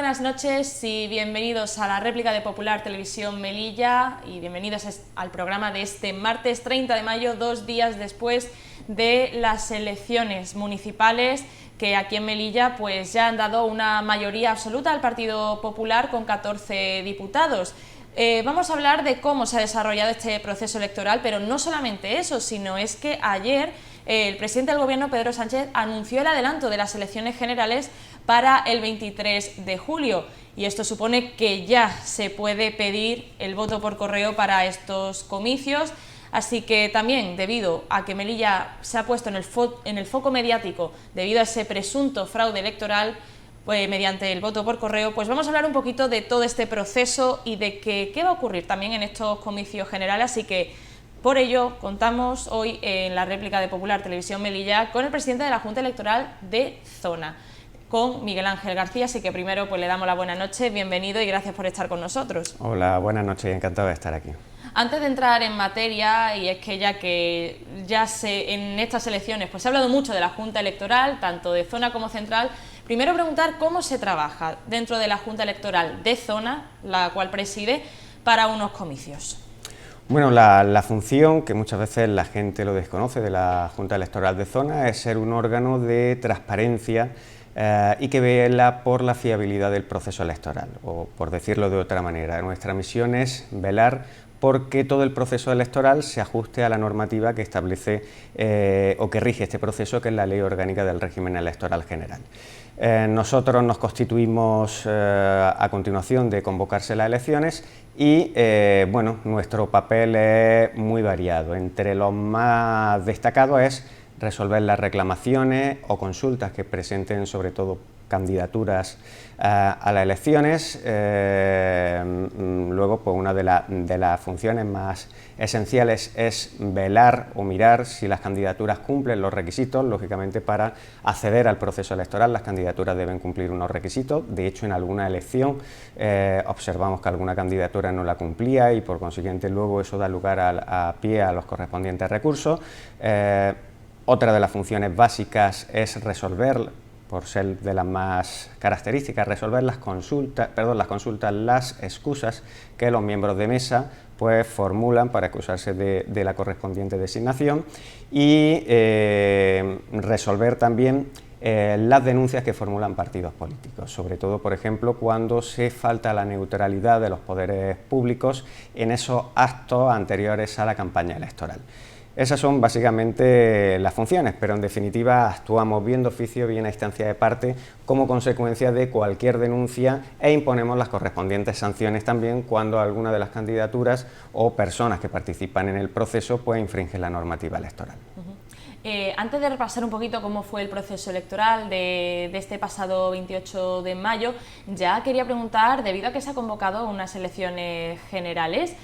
buenas noches y bienvenidos a la réplica de Popular Televisión Melilla y bienvenidos al programa de este martes 30 de mayo, 2 días después de las elecciones municipales que aquí en Melilla pues ya han dado una mayoría absoluta al Partido Popular con 14 diputados. Vamos a hablar de cómo se ha desarrollado este proceso electoral, pero no solamente eso, sino es que ayer el presidente del Gobierno, Pedro Sánchez, anunció el adelanto de las elecciones generales para el 23 de julio y esto supone que ya se puede pedir el voto por correo para estos comicios. Así que también, debido a que Melilla se ha puesto en el foco mediático debido a ese presunto fraude electoral mediante el voto por correo, pues vamos a hablar un poquito de todo este proceso y de qué va a ocurrir también en estos comicios generales. Así que por ello contamos hoy en la réplica de Popular Televisión Melilla con el presidente de la Junta Electoral de Zona, con Miguel Ángel García. Así que primero pues le damos la buena noche, bienvenido y gracias por estar con nosotros. Hola, buenas noches y encantado de estar aquí. Antes de entrar en materia, y es que en estas elecciones pues se ha hablado mucho de la Junta Electoral, tanto de Zona como Central, primero preguntar cómo se trabaja dentro de la Junta Electoral de Zona, la cual preside, para unos comicios. Bueno, la función, que muchas veces la gente lo desconoce, de la Junta Electoral de Zona, es ser un órgano de transparencia y que vela por la fiabilidad del proceso electoral, o por decirlo de otra manera, nuestra misión es velar porque todo el proceso electoral se ajuste a la normativa que establece o que rige este proceso, que es la Ley Orgánica del Régimen Electoral General. Nosotros nos constituimos a continuación de convocarse las elecciones y bueno, nuestro papel es muy variado. Entre los más destacados es resolver las reclamaciones o consultas que presenten sobre todo candidaturas a las elecciones. Luego, pues una de las funciones más esenciales es velar o mirar si las candidaturas cumplen los requisitos. Lógicamente, para acceder al proceso electoral las candidaturas deben cumplir unos requisitos. De hecho, en alguna elección observamos que alguna candidatura no la cumplía y por consiguiente luego eso da lugar a pie a los correspondientes recursos. Otra de las funciones básicas es resolver, por ser de las más características, resolver las excusas que los miembros de mesa pues formulan para excusarse de la correspondiente designación y resolver también las denuncias que formulan partidos políticos, sobre todo, por ejemplo, cuando se falta la neutralidad de los poderes públicos en esos actos anteriores a la campaña electoral. Esas son básicamente las funciones, pero en definitiva actuamos bien de oficio, bien a instancia de parte, como consecuencia de cualquier denuncia e imponemos las correspondientes sanciones también cuando alguna de las candidaturas o personas que participan en el proceso pues infringen la normativa electoral. Antes de repasar un poquito cómo fue el proceso electoral de este pasado 28 de mayo, ya quería preguntar, debido a que se ha convocado unas elecciones generales,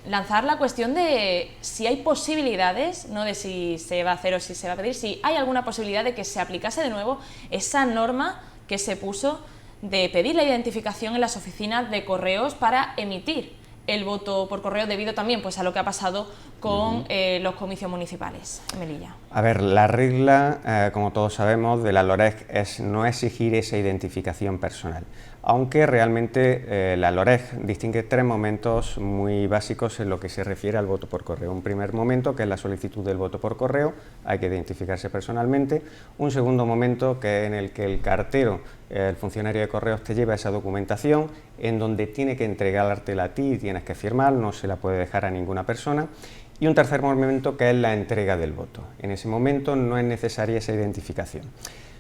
lanzar la cuestión de si hay posibilidades, no de si se va a hacer o si se va a pedir, si hay alguna posibilidad de que se aplicase de nuevo esa norma que se puso de pedir la identificación en las oficinas de correos para emitir el voto por correo, debido también pues a lo que ha pasado con los comicios municipales en Melilla. A ver, la regla, como todos sabemos, de la LOREG es no exigir esa identificación personal, aunque realmente la LOREG distingue 3 momentos muy básicos en lo que se refiere al voto por correo. Un primer momento, que es la solicitud del voto por correo, hay que identificarse personalmente. Un segundo momento, que es en el que el cartero, el funcionario de correos, te lleva esa documentación en donde tiene que entregártela a ti y tienes que firmar, no se la puede dejar a ninguna persona. Y un tercer momento, que es la entrega del voto. En ese momento no es necesaria esa identificación.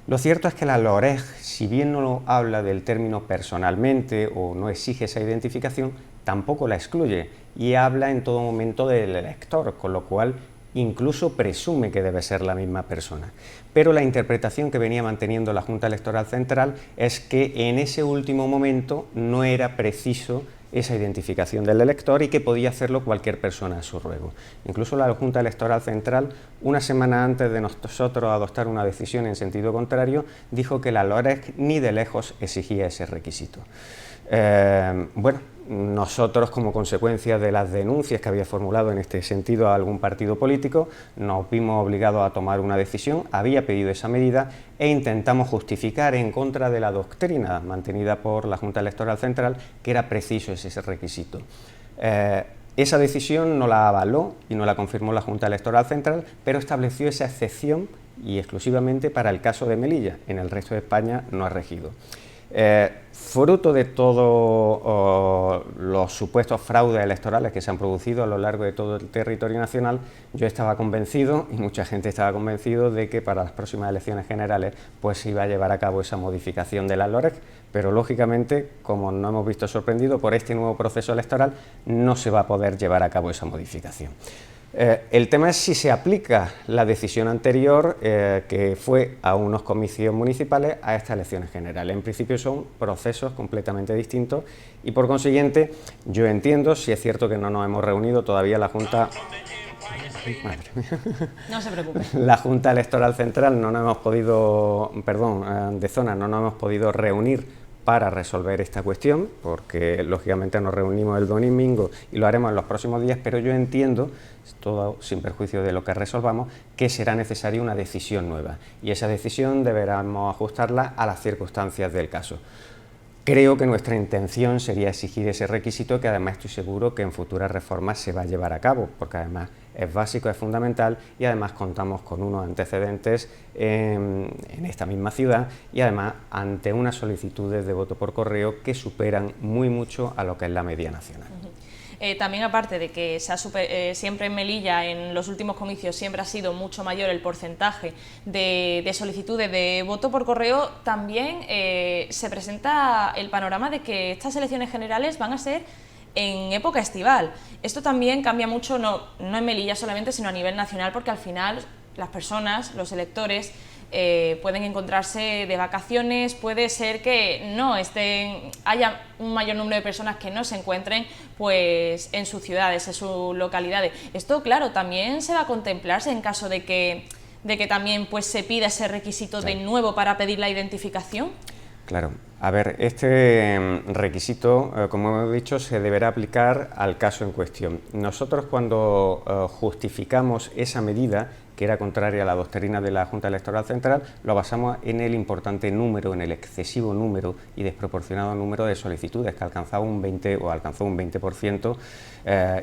Lo cierto es que la LOREG, si bien no lo habla del término personalmente o no exige esa identificación, tampoco la excluye y habla en todo momento del elector, con lo cual incluso presume que debe ser la misma persona. Pero la interpretación que venía manteniendo la Junta Electoral Central es que en ese último momento no era preciso esa identificación del elector y que podía hacerlo cualquier persona a su ruego. Incluso la Junta Electoral Central, una semana antes de nosotros adoptar una decisión en sentido contrario, dijo que la LOREG ni de lejos exigía ese requisito. Bueno, nosotros, como consecuencia de las denuncias que había formulado en este sentido a algún partido político, nos vimos obligados a tomar una decisión, había pedido esa medida e intentamos justificar en contra de la doctrina mantenida por la Junta Electoral Central que era preciso ese requisito. Esa decisión no la avaló y no la confirmó la Junta Electoral Central, pero estableció esa excepción y exclusivamente para el caso de Melilla. En el resto de España no ha regido. Fruto de todos los supuestos fraudes electorales que se han producido a lo largo de todo el territorio nacional, yo estaba convencido, y mucha gente estaba convencido, de que para las próximas elecciones generales pues se iba a llevar a cabo esa modificación de la LOREC, pero lógicamente, como nos hemos visto sorprendidos por este nuevo proceso electoral, no se va a poder llevar a cabo esa modificación. El tema es si se aplica la decisión anterior que fue a unos comicios municipales a estas elecciones generales. En principio son procesos completamente distintos y por consiguiente yo entiendo, si es cierto que no nos hemos reunido todavía la Junta... Madre mía. No se preocupe. La Junta Electoral Central no nos hemos podido, perdón, de zona no nos hemos podido reunir para resolver esta cuestión, porque lógicamente nos reunimos el domingo y lo haremos en los próximos días, pero yo entiendo, todo sin perjuicio de lo que resolvamos, que será necesaria una decisión nueva y esa decisión deberemos ajustarla a las circunstancias del caso. Creo que nuestra intención sería exigir ese requisito, que además estoy seguro que en futuras reformas se va a llevar a cabo, porque además es básico, es fundamental y además contamos con unos antecedentes en esta misma ciudad y además ante unas solicitudes de voto por correo que superan muy mucho a lo que es la media nacional. También, aparte de que siempre en Melilla, en los últimos comicios, siempre ha sido mucho mayor el porcentaje de solicitudes de voto por correo, también se presenta el panorama de que estas elecciones generales van a ser en época estival. Esto también cambia mucho, no en Melilla solamente, sino a nivel nacional, porque al final las personas, los electores, pueden encontrarse de vacaciones, puede ser que haya un mayor número de personas que no se encuentren pues en sus ciudades, en sus localidades. Esto, claro, también se va a contemplarse en caso de que también pues se pida ese requisito de nuevo para pedir la identificación. Claro. A ver, este requisito, como hemos dicho, se deberá aplicar al caso en cuestión. Nosotros, cuando justificamos esa medida, que era contraria a la doctrina de la Junta Electoral Central, lo basamos en el importante número, en el excesivo número y desproporcionado número de solicitudes, que alcanzó un 20%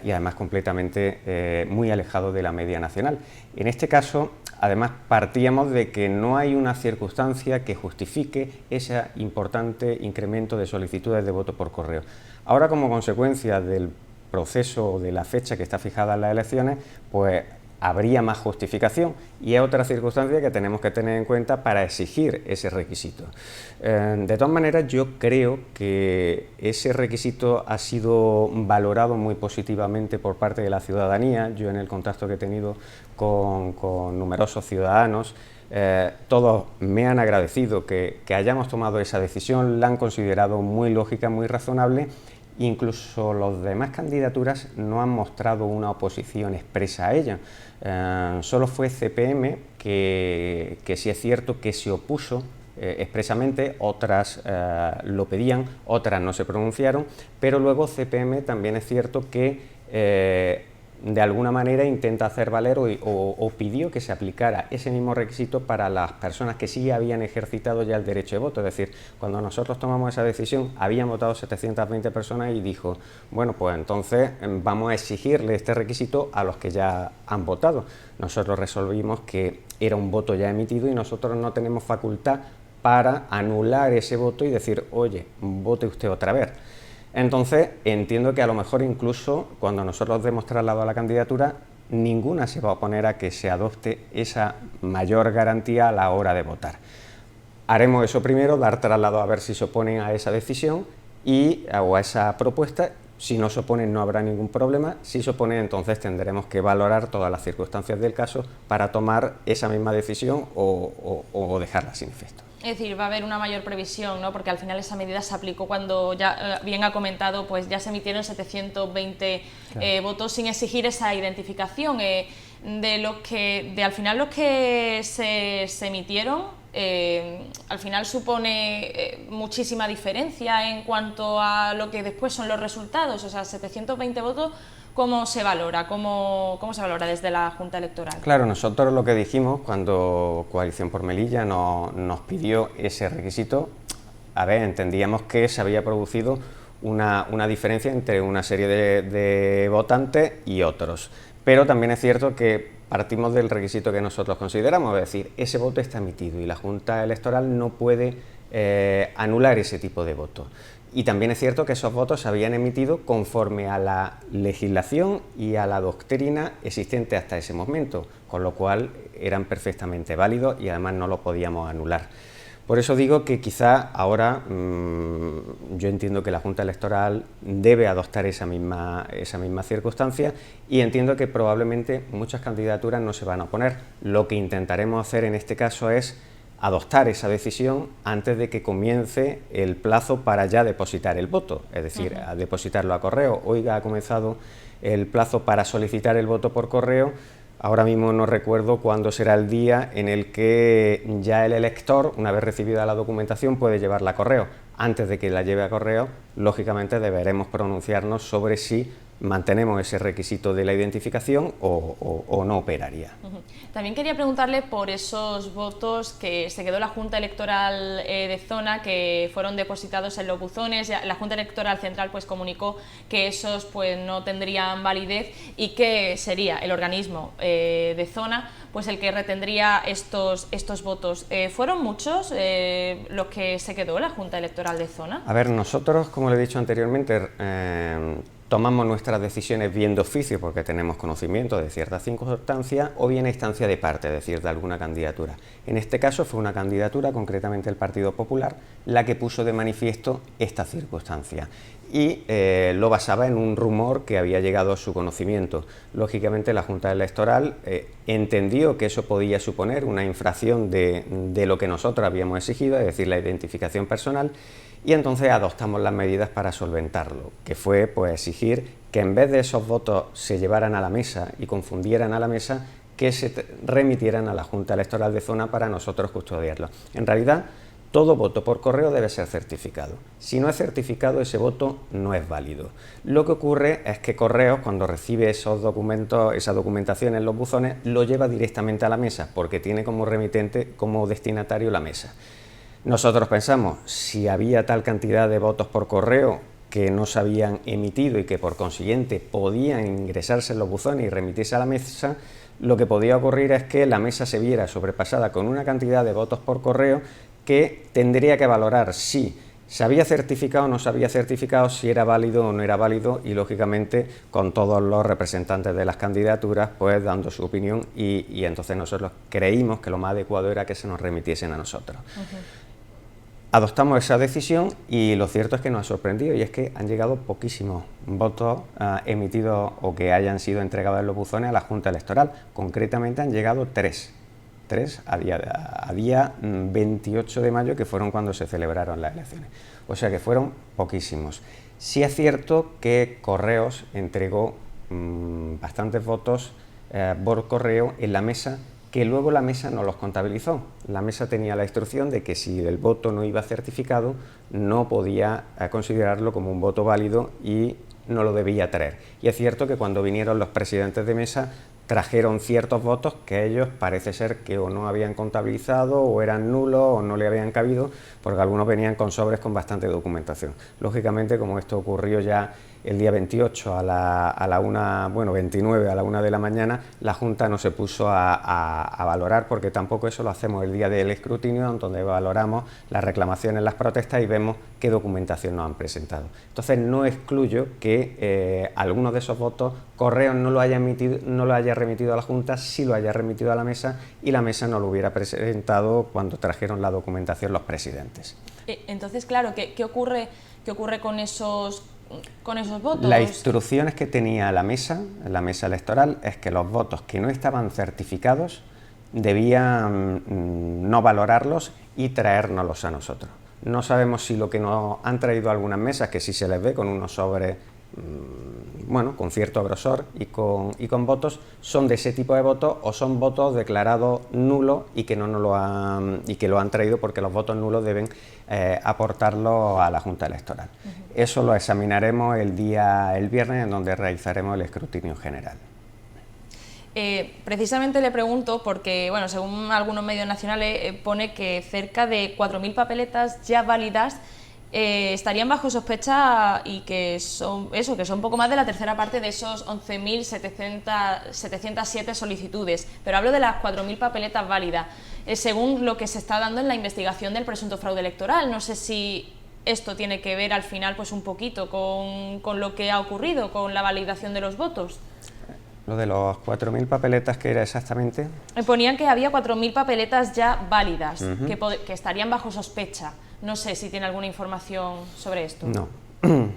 y además completamente muy alejado de la media nacional. En este caso, además, partíamos de que no hay una circunstancia que justifique ese importante incremento de solicitudes de voto por correo. Ahora, como consecuencia del proceso de la fecha que está fijada en las elecciones, pues habría más justificación y es otra circunstancia que tenemos que tener en cuenta para exigir ese requisito. De todas maneras, yo creo que ese requisito ha sido valorado muy positivamente por parte de la ciudadanía. Yo, en el contacto que he tenido con numerosos ciudadanos, todos me han agradecido que hayamos tomado esa decisión, la han considerado muy lógica, muy razonable. Incluso las demás candidaturas no han mostrado una oposición expresa a ella. Solo fue CPM que sí es cierto que se opuso expresamente, otras lo pedían, otras no se pronunciaron, pero luego CPM también es cierto que de alguna manera intenta hacer valer o pidió que se aplicara ese mismo requisito para las personas que sí habían ejercitado ya el derecho de voto. Es decir, cuando nosotros tomamos esa decisión, habían votado 720 personas y dijo, bueno, pues entonces vamos a exigirle este requisito a los que ya han votado. Nosotros resolvimos que era un voto ya emitido y nosotros no tenemos facultad para anular ese voto y decir, oye, vote usted otra vez. Entonces, entiendo que a lo mejor incluso cuando nosotros demos traslado a la candidatura, ninguna se va a oponer a que se adopte esa mayor garantía a la hora de votar. Haremos eso primero, dar traslado a ver si se oponen a esa decisión o a esa propuesta. Si no se oponen, no habrá ningún problema. Si se oponen, entonces tendremos que valorar todas las circunstancias del caso para tomar esa misma decisión o dejarla sin efecto. Es decir, va a haber una mayor previsión, ¿no? Porque al final esa medida se aplicó cuando, ya bien ha comentado, pues ya se emitieron 720 votos sin exigir esa identificación. Al final los que se emitieron, al final supone muchísima diferencia en cuanto a lo que después son los resultados. O sea, 720 votos, ¿cómo se valora? ¿Cómo se valora desde la Junta Electoral? Claro, nosotros lo que dijimos cuando Coalición por Melilla nos pidió ese requisito, a ver, entendíamos que se había producido una diferencia entre una serie de votantes y otros, pero también es cierto que partimos del requisito que nosotros consideramos, es decir, ese voto está emitido y la Junta Electoral no puede anular ese tipo de votos. Y también es cierto que esos votos se habían emitido conforme a la legislación y a la doctrina existente hasta ese momento, con lo cual eran perfectamente válidos y además no los podíamos anular. Por eso digo que quizá ahora yo entiendo que la Junta Electoral debe adoptar esa misma circunstancia y entiendo que probablemente muchas candidaturas no se van a oponer. Lo que intentaremos hacer en este caso es adoptar esa decisión antes de que comience el plazo para ya depositar el voto, es decir, a depositarlo a correo. Hoy ha comenzado el plazo para solicitar el voto por correo. Ahora mismo no recuerdo cuándo será el día en el que ya el elector, una vez recibida la documentación, puede llevarla a correo. Antes de que la lleve a correo, lógicamente deberemos pronunciarnos sobre si mantenemos ese requisito de la identificación o no operaría. También quería preguntarle por esos votos que se quedó la Junta Electoral de Zona, que fueron depositados en los buzones. La Junta Electoral Central pues comunicó que esos pues no tendrían validez y que sería el organismo de Zona pues el que retendría estos votos. ¿Fueron muchos los que se quedó la Junta Electoral de Zona? A ver, nosotros, como le he dicho anteriormente, tomamos nuestras decisiones bien de oficio porque tenemos conocimiento de ciertas circunstancias o bien a instancia de parte, es decir, de alguna candidatura. En este caso fue una candidatura, concretamente el Partido Popular, la que puso de manifiesto esta circunstancia y lo basaba en un rumor que había llegado a su conocimiento. Lógicamente la Junta Electoral entendió que eso podía suponer una infracción de lo que nosotros habíamos exigido, es decir, la identificación personal, y entonces adoptamos las medidas para solventarlo, que fue pues exigir que en vez de esos votos se llevaran a la mesa y confundieran a la mesa, que se remitieran a la Junta Electoral de Zona para nosotros custodiarlo. En realidad, todo voto por correo debe ser certificado. Si no es certificado, ese voto no es válido. Lo que ocurre es que Correos, cuando recibe esos documentos, esa documentación en los buzones, lo lleva directamente a la mesa, porque tiene como remitente, como destinatario la mesa. Nosotros pensamos, si había tal cantidad de votos por correo que no se habían emitido y que por consiguiente podían ingresarse en los buzones y remitirse a la mesa, lo que podía ocurrir es que la mesa se viera sobrepasada con una cantidad de votos por correo que tendría que valorar si se había certificado o no se había certificado, si era válido o no era válido y lógicamente con todos los representantes de las candidaturas pues dando su opinión y entonces nosotros creímos que lo más adecuado era que se nos remitiesen a nosotros. Adoptamos esa decisión y lo cierto es que nos ha sorprendido y es que han llegado poquísimos votos emitidos o que hayan sido entregados en los buzones a la Junta Electoral. Concretamente han llegado tres a día 28 de mayo, que fueron cuando se celebraron las elecciones. O sea que fueron poquísimos. Sí es cierto que Correos entregó bastantes votos por correo en la mesa, que luego la mesa no los contabilizó. La mesa tenía la instrucción de que si el voto no iba certificado, no podía considerarlo como un voto válido y no lo debía traer. Y es cierto que cuando vinieron los presidentes de mesa, trajeron ciertos votos que ellos parece ser que o no habían contabilizado o eran nulos o no le habían cabido, porque algunos venían con sobres con bastante documentación. Lógicamente, como esto ocurrió ya el día 28 a la 29 a la 1 de la mañana, la Junta no se puso a valorar, porque tampoco eso lo hacemos el día del escrutinio, donde valoramos las reclamaciones, las protestas y vemos qué documentación nos han presentado. Entonces no excluyo que algunos de esos votos Correos no lo haya remitido a la Junta, sí lo haya remitido a la mesa y la mesa no lo hubiera presentado cuando trajeron la documentación los presidentes. Entonces, claro, ¿qué ocurre con esos votos? Las instrucciones que tenía la mesa electoral es que los votos que no estaban certificados debían no valorarlos y traérnoslos a nosotros. No sabemos si lo que nos han traído algunas mesas, que sí se les ve con unos sobres bueno, con cierto grosor y con votos, son de ese tipo de votos o son votos declarados nulos y que lo han traído porque los votos nulos deben aportarlos a la Junta Electoral. Eso lo examinaremos el viernes, en donde realizaremos el escrutinio general. Precisamente le pregunto porque, bueno, según algunos medios nacionales pone que cerca de 4.000 papeletas ya válidas estarían bajo sospecha y que son poco más de la tercera parte de esos 11.707 solicitudes, pero hablo de las 4.000 papeletas válidas, según lo que se está dando en la investigación del presunto fraude electoral. No sé si esto tiene que ver al final pues un poquito con lo que ha ocurrido, con la validación de los votos. Lo de los 4.000 papeletas, ¿qué era exactamente? Ponían que había 4.000 papeletas ya válidas, que estarían bajo sospecha. No sé si tiene alguna información sobre esto. No.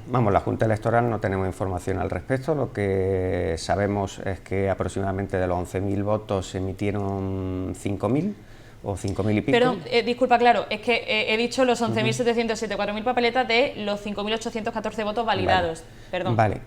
Vamos, la Junta Electoral no tenemos información al respecto. Lo que sabemos es que aproximadamente de los 11.000 votos se emitieron 5.000 o 5.000 y pico. Pero, disculpa, claro, es que he dicho los 11.707, 4.000 papeletas de los 5.814 votos validados. Vale. Perdón. Vale.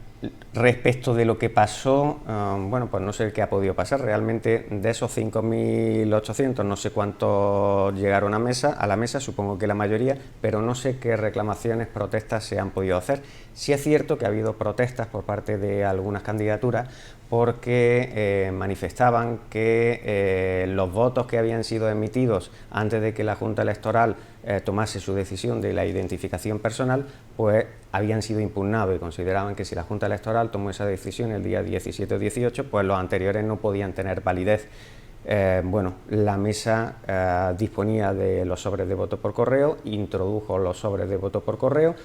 Respecto de lo que pasó, bueno, pues no sé qué ha podido pasar. Realmente de esos 5.800 no sé cuántos llegaron a la mesa, supongo que la mayoría, pero no sé qué reclamaciones, protestas se han podido hacer. Sí es cierto que ha habido protestas por parte de algunas candidaturas porque manifestaban que los votos que habían sido emitidos antes de que la Junta Electoral tomase su decisión de la identificación personal, pues habían sido impugnados y consideraban que si la Junta Electoral tomó esa decisión el día 17 o 18, pues los anteriores no podían tener validez. Bueno, la mesa disponía de los sobres de voto por correo, introdujo los sobres de voto por correo,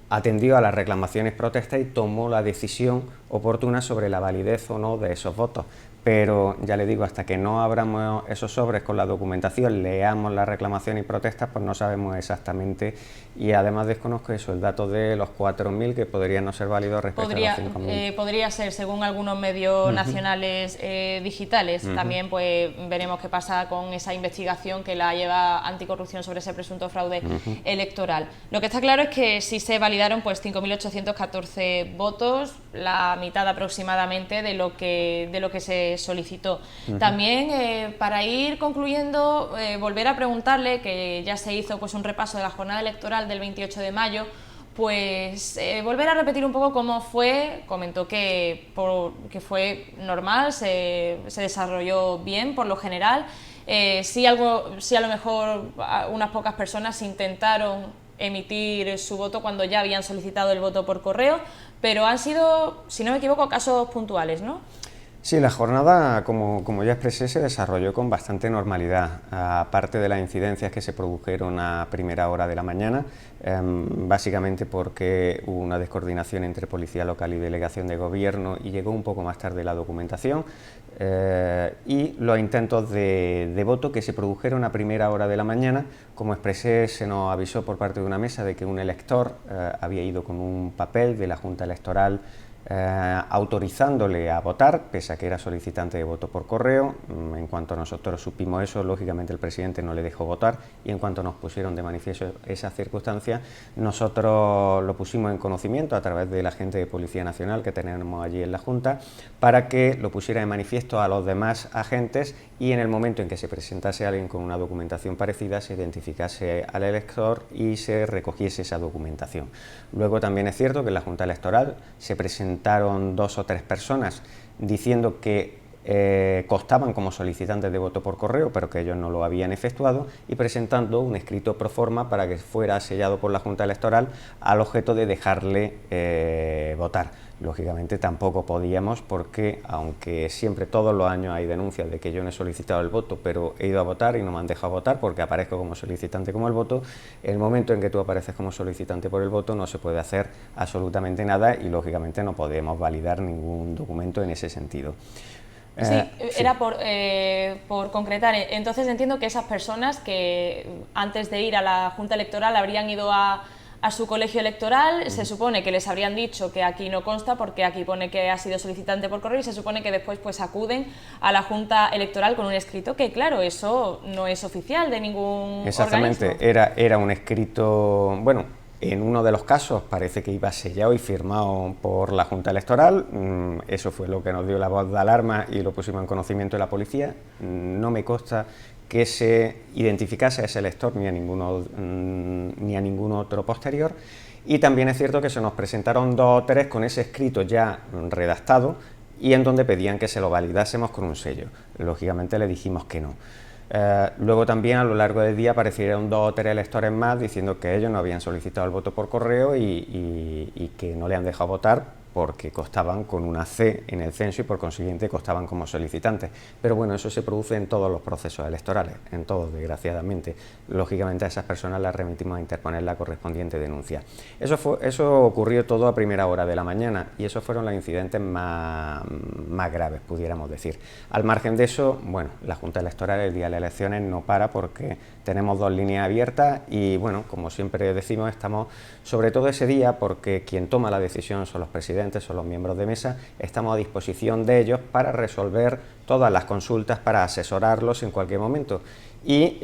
atendió a las reclamaciones, protestas y tomó la decisión oportuna sobre la validez o no de esos votos. Pero ya le digo, hasta que no abramos esos sobres con la documentación, leamos las reclamaciones y protestas, pues no sabemos exactamente, y además desconozco eso, el dato de los 4.000 que podrían no ser válidos respecto a los 5.000. Podría ser, según algunos medios nacionales digitales. También pues veremos qué pasa con esa investigación que la lleva Anticorrupción sobre ese presunto fraude electoral. Lo que está claro es que sí se validaron pues 5.814 votos, la mitad aproximadamente de lo que se solicitó. También para ir concluyendo, volver a preguntarle, que ya se hizo pues un repaso de la jornada electoral del 28 de mayo, pues volver a repetir un poco cómo fue. Comentó que fue normal, se desarrolló bien por lo general. Sí a lo mejor unas pocas personas intentaron emitir su voto cuando ya habían solicitado el voto por correo, pero han sido, si no me equivoco, casos puntuales, ¿no? Sí, la jornada, como ya expresé, se desarrolló con bastante normalidad, aparte de las incidencias que se produjeron a primera hora de la mañana, básicamente porque hubo una descoordinación entre Policía Local y Delegación de Gobierno y llegó un poco más tarde la documentación, y los intentos de voto que se produjeron a primera hora de la mañana. Como expresé, se nos avisó por parte de una mesa de que un elector había ido con un papel de la Junta Electoral autorizándole a votar, pese a que era solicitante de voto por correo. En cuanto nosotros supimos eso, lógicamente el presidente no le dejó votar, y en cuanto nos pusieron de manifiesto esa circunstancia, nosotros lo pusimos en conocimiento a través del agente de Policía Nacional que tenemos allí en la Junta, para que lo pusiera de manifiesto a los demás agentes, y en el momento en que se presentase alguien con una documentación parecida, se identificase al elector y se recogiese esa documentación. Luego también es cierto que en la Junta Electoral se presentaron 2 o 3 personas diciendo que constaban como solicitantes de voto por correo, pero que ellos no lo habían efectuado, y presentando un escrito pro forma para que fuera sellado por la Junta Electoral al objeto de dejarle votar. Lógicamente tampoco podíamos, porque aunque siempre todos los años hay denuncias de que yo no he solicitado el voto, pero he ido a votar y no me han dejado votar porque aparezco como solicitante como el voto, el momento en que tú apareces como solicitante por el voto no se puede hacer absolutamente nada, y lógicamente no podemos validar ningún documento en ese sentido. Sí, era por concretar. Entonces entiendo que esas personas que antes de ir a la Junta Electoral habrían ido a su colegio electoral, se supone que les habrían dicho que aquí no consta porque aquí pone que ha sido solicitante por correo, y se supone que después pues acuden a la Junta Electoral con un escrito que, claro, eso no es oficial de ningún Exactamente, organismo. era un escrito, bueno, En uno de los casos parece que iba sellado y firmado por la Junta Electoral, eso fue lo que nos dio la voz de alarma y lo pusimos en conocimiento de la policía. No me consta que se identificase a ese elector ni a ningún otro posterior. Y también es cierto que se nos presentaron 2 o 3 con ese escrito ya redactado y en donde pedían que se lo validásemos con un sello. Lógicamente le dijimos que no. Luego también a lo largo del día aparecieron 2 o 3 electores más diciendo que ellos no habían solicitado el voto por correo y que no le han dejado votar porque constaban con una C en el censo y por consiguiente constaban como solicitantes. Pero bueno, eso se produce en todos los procesos electorales, en todos desgraciadamente. Lógicamente a esas personas las remitimos a interponer la correspondiente denuncia. Eso ocurrió todo a primera hora de la mañana y esos fueron los incidentes más graves, pudiéramos decir. Al margen de eso, bueno, la Junta Electoral el día de las elecciones no para porque tenemos 2 líneas abiertas y bueno, como siempre decimos, estamos sobre todo ese día porque quien toma la decisión son los presidentes, son los miembros de mesa, estamos a disposición de ellos para resolver todas las consultas, para asesorarlos en cualquier momento y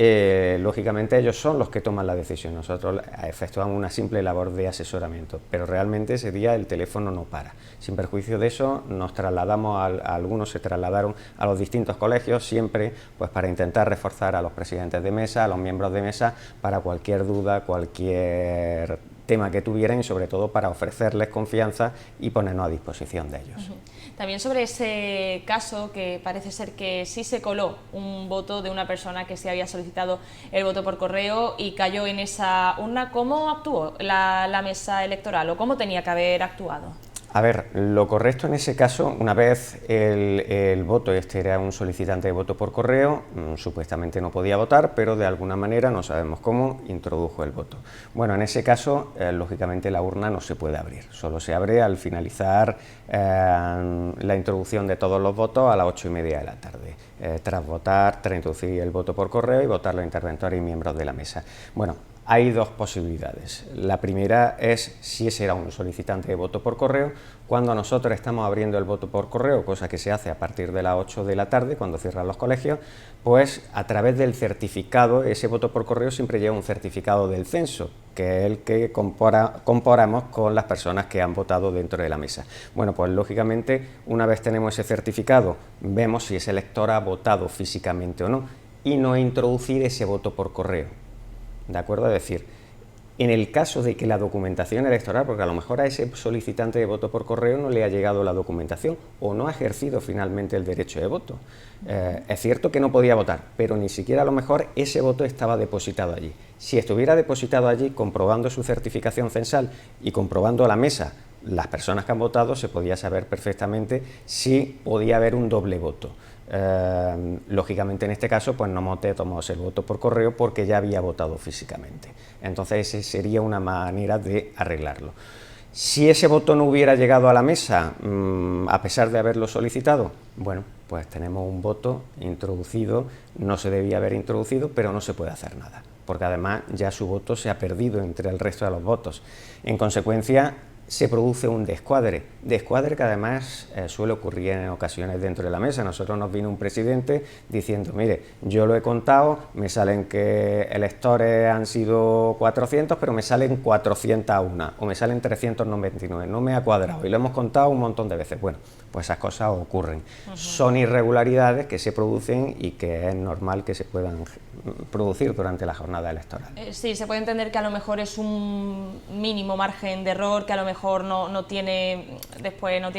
lógicamente ellos son los que toman la decisión, nosotros efectuamos una simple labor de asesoramiento, pero realmente ese día el teléfono no para. Sin perjuicio de eso, nos trasladamos, algunos se trasladaron a los distintos colegios, siempre pues para intentar reforzar a los presidentes de mesa, a los miembros de mesa, para cualquier duda, cualquier tema que tuvieran y sobre todo para ofrecerles confianza y ponernos a disposición de ellos. También sobre ese caso que parece ser que sí se coló un voto de una persona que se había solicitado el voto por correo y cayó en esa urna, ¿cómo actuó la mesa electoral o cómo tenía que haber actuado? A ver, lo correcto en ese caso, una vez el voto, este era un solicitante de voto por correo, supuestamente no podía votar, pero de alguna manera, no sabemos cómo, introdujo el voto. Bueno, en ese caso, lógicamente la urna no se puede abrir, solo se abre al finalizar la introducción de todos los votos a las 8:30 de la tarde. Tras votar, tras introducir el voto por correo y votar los interventores y miembros de la mesa. Bueno, hay 2 posibilidades. La primera es si ese era un solicitante de voto por correo, cuando nosotros estamos abriendo el voto por correo, cosa que se hace a partir de las 8 de la tarde, cuando cierran los colegios, pues a través del certificado, ese voto por correo siempre lleva un certificado del censo, que es el que comparamos con las personas que han votado dentro de la mesa. Bueno, pues lógicamente, una vez tenemos ese certificado, vemos si ese elector ha votado físicamente o no, y no introducir ese voto por correo. ¿De acuerdo? Es decir, en el caso de que la documentación electoral, porque a lo mejor a ese solicitante de voto por correo no le ha llegado la documentación o no ha ejercido finalmente el derecho de voto. Es cierto que no podía votar, pero ni siquiera a lo mejor ese voto estaba depositado allí. Si estuviera depositado allí, comprobando su certificación censal y comprobando a la mesa las personas que han votado, se podía saber perfectamente si podía haber un doble voto. Lógicamente en este caso pues no tomamos el voto por correo porque ya había votado físicamente, entonces esa sería una manera de arreglarlo. Si ese voto no hubiera llegado a la mesa a pesar de haberlo solicitado, bueno, pues tenemos un voto introducido, no se debía haber introducido, pero no se puede hacer nada, porque además ya su voto se ha perdido entre el resto de los votos. En consecuencia, se produce un descuadre que además suele ocurrir en ocasiones dentro de la mesa. Nosotros nos vino un presidente diciendo, mire, yo lo he contado, me salen que electores han sido 400, pero me salen 401 o me salen 399, no me ha cuadrado y lo hemos contado un montón de veces. Bueno, pues esas cosas ocurren. Son irregularidades que se producen y que es normal que se puedan producir durante la jornada electoral. Sí, se puede entender que a lo mejor es un mínimo margen de error, que a lo mejor no tiene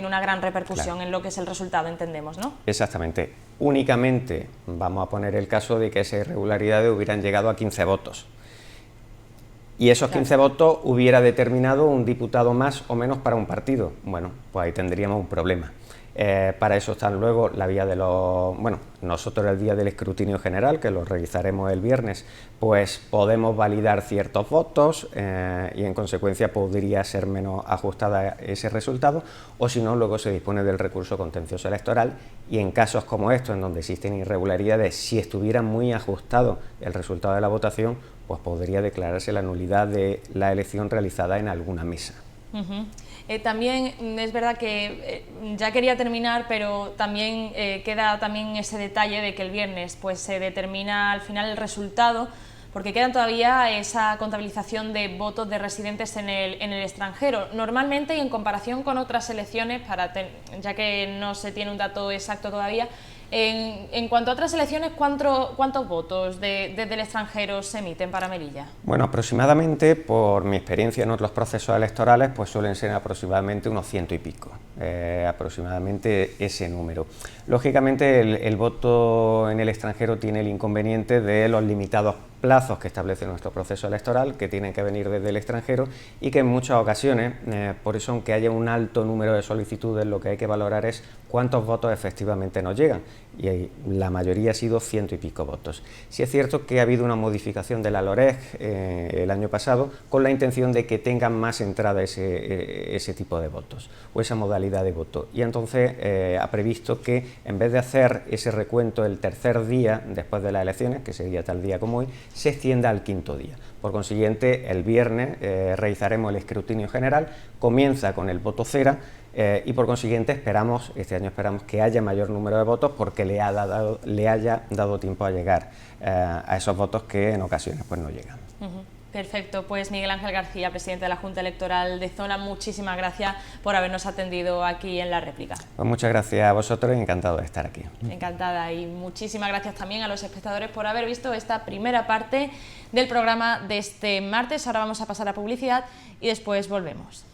una gran repercusión en lo que es el resultado, entendemos, ¿no? Exactamente. Únicamente vamos a poner el caso de que esas irregularidades hubieran llegado a 15 votos. Y esos 15 votos hubiera determinado un diputado más o menos para un partido. Bueno, pues ahí tendríamos un problema. Para eso están luego la vía de los... Bueno, nosotros el día del escrutinio general, que lo realizaremos el viernes, pues podemos validar ciertos votos y en consecuencia podría ser menos ajustada ese resultado, o si no, luego se dispone del recurso contencioso electoral y en casos como estos, en donde existen irregularidades, si estuviera muy ajustado el resultado de la votación, pues podría declararse la nulidad de la elección realizada en alguna mesa. También es verdad que ya quería terminar, pero también queda también ese detalle de que el viernes pues se determina al final el resultado, porque quedan todavía esa contabilización de votos de residentes en el extranjero. Normalmente, y en comparación con otras elecciones, ya que no se tiene un dato exacto todavía, en cuanto a otras elecciones, ¿cuántos votos desde el extranjero se emiten para Melilla? Bueno, aproximadamente, por mi experiencia en otros procesos electorales, pues suelen ser aproximadamente unos 100 y pico, aproximadamente ese número. Lógicamente, el voto en el extranjero tiene el inconveniente de los limitados plazos que establece nuestro proceso electoral, que tienen que venir desde el extranjero y que en muchas ocasiones, por eso aunque haya un alto número de solicitudes, lo que hay que valorar es cuántos votos efectivamente nos llegan, y la mayoría ha sido 100 y pico votos. Sí es cierto que ha habido una modificación de la LOREG el año pasado con la intención de que tengan más entrada ese tipo de votos o esa modalidad de voto, y entonces ha previsto que en vez de hacer ese recuento el tercer día después de las elecciones, que sería tal día como hoy, se extienda al quinto día. Por consiguiente, el viernes realizaremos el escrutinio general, comienza con el voto cera, y por consiguiente este año esperamos que haya mayor número de votos porque le haya dado tiempo a llegar a esos votos que en ocasiones pues no llegan. Perfecto, pues Miguel Ángel García, presidente de la Junta Electoral de Zona, muchísimas gracias por habernos atendido aquí en la réplica. Pues muchas gracias a vosotros y encantado de estar aquí. Encantada, y muchísimas gracias también a los espectadores por haber visto esta primera parte del programa de este martes. Ahora vamos a pasar a publicidad y después volvemos.